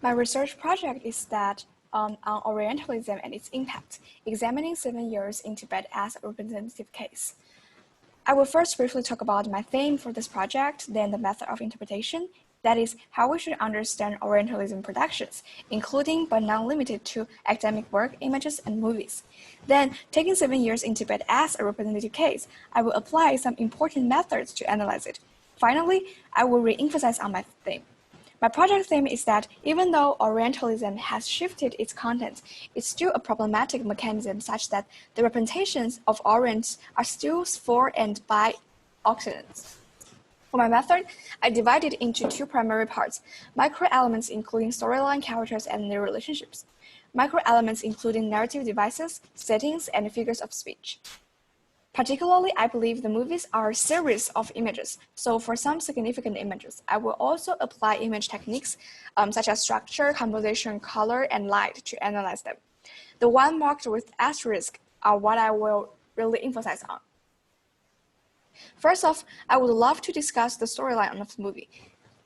My research project is that on Orientalism and its impact, examining 7 years in Tibet as a representative case. I will first briefly talk about my theme for this project, then the method of interpretation, that is, how we should understand Orientalism productions, including but not limited to academic work, images, and movies. Then, taking 7 years in Tibet as a representative case, I will apply some important methods to analyze it. Finally, I will re-emphasize on my theme. My project theme is that even though Orientalism has shifted its content, it's still a problematic mechanism such that the representations of Orient are still for and by Occidents. For my method, I divide it into two primary parts: micro-elements including storyline, characters, and their relationships; micro-elements including narrative devices, settings, and figures of speech. Particularly, I believe the movies are a series of images, so for some significant images, I will also apply image techniques such as structure, composition, color, and light to analyze them. The one marked with asterisk are what I will really emphasize on. First off, I would love to discuss the storyline of the movie.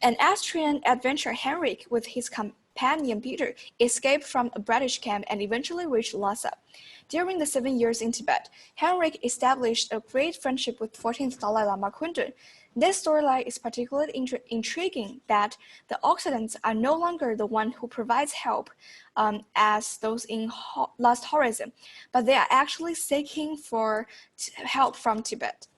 An Austrian adventurer Henrik with his companion Peter escaped from a British camp and eventually reached Lhasa. During the 7 years in Tibet, Henrik established a great friendship with 14th Dalai Lama Kundun. This storyline is particularly intriguing that the Occidents are no longer the one who provides help as those in Lost Horizon, but they are actually seeking for help from Tibet.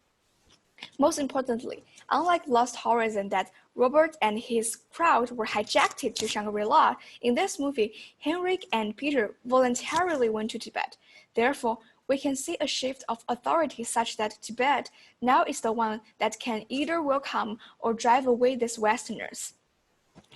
Most importantly, unlike Lost Horizon that Robert and his crowd were hijacked to Shangri-La, in this movie, Henrik and Peter voluntarily went to Tibet. Therefore, we can see a shift of authority such that Tibet now is the one that can either welcome or drive away these Westerners.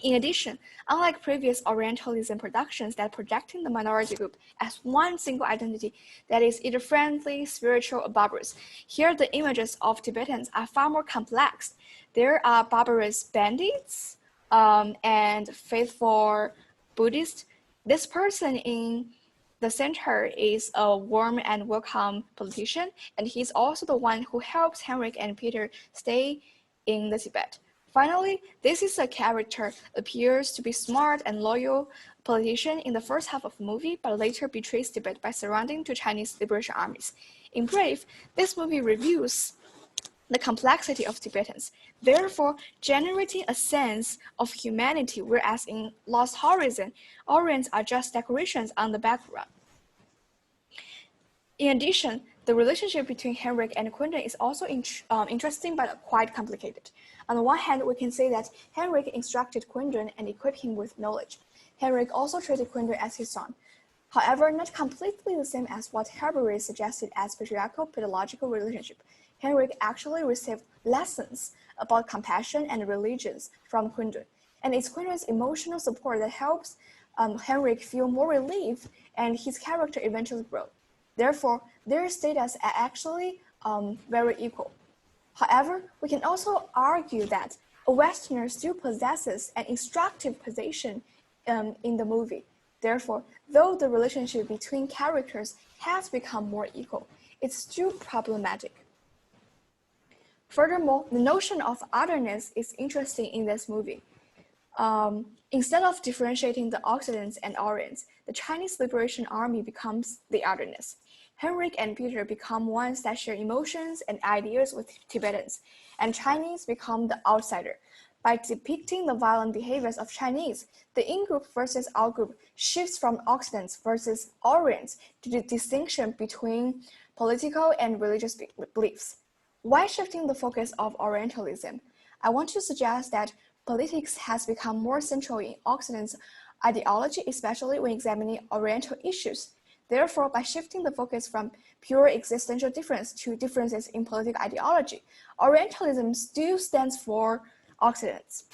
In addition, unlike previous Orientalism productions that projecting the minority group as one single identity that is either friendly, spiritual, or barbarous, here the images of Tibetans are far more complex. There are barbarous bandits and faithful Buddhists. This person in the center is a warm and welcome politician, and he's also the one who helps Henrik and Peter stay in the Tibet. Finally, this is a character appears to be smart and loyal politician in the first half of the movie, but later betrays Tibet by surrendering to Chinese liberation armies. In brief, this movie reviews the complexity of Tibetans, therefore generating a sense of humanity, whereas in Lost Horizon, Orients are just decorations on the background. In addition, the relationship between Henrik and Kundun is also interesting but quite complicated. On the one hand, we can say that Henrik instructed Kundun and equipped him with knowledge. Henrik also treated Kundun as his son. However, not completely the same as what Herbery suggested as patriarchal pedagogical relationship. Henrik actually received lessons about compassion and religions from Kundun, and it's Kundun's emotional support that helps Henrik feel more relief, and his character eventually grows. Therefore, their status are actually very equal. However, we can also argue that a Westerner still possesses an instructive position in the movie. Therefore, though the relationship between characters has become more equal, it's still problematic. Furthermore, the notion of otherness is interesting in this movie. Instead of differentiating the Occidents and Orients, the Chinese Liberation Army becomes the otherness. Henrik and Peter become ones that share emotions and ideas with Tibetans, and Chinese become the outsider. By depicting the violent behaviors of Chinese, the in-group versus out-group shifts from Occidents versus Orients to the distinction between political and religious beliefs. Why shifting the focus of Orientalism? I want to suggest that politics has become more central in Occident's ideology, especially when examining Oriental issues. Therefore, by shifting the focus from pure existential difference to differences in political ideology, Orientalism still stands for Occidents.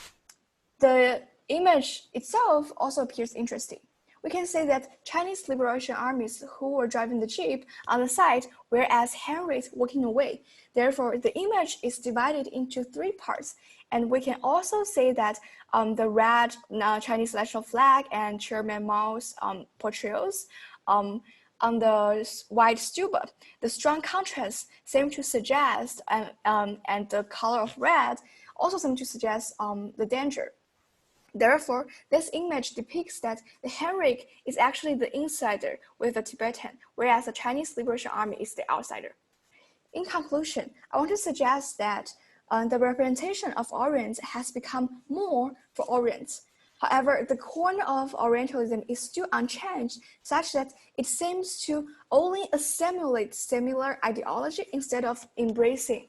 The image itself also appears interesting. We can say that Chinese liberation armies who were driving the jeep on the side, whereas Henry is walking away. Therefore, the image is divided into three parts. And we can also say that the red Chinese national flag and Chairman Mao's portrayals on the white stupa, the strong contrast seem to suggest, and the color of red also seem to suggest the danger. Therefore, this image depicts that the Henrik is actually the insider with the Tibetan, whereas the Chinese Liberation Army is the outsider. In conclusion, I want to suggest that the representation of Orient has become more for Orient. However, the core of Orientalism is still unchanged, such that it seems to only assimilate similar ideology instead of embracing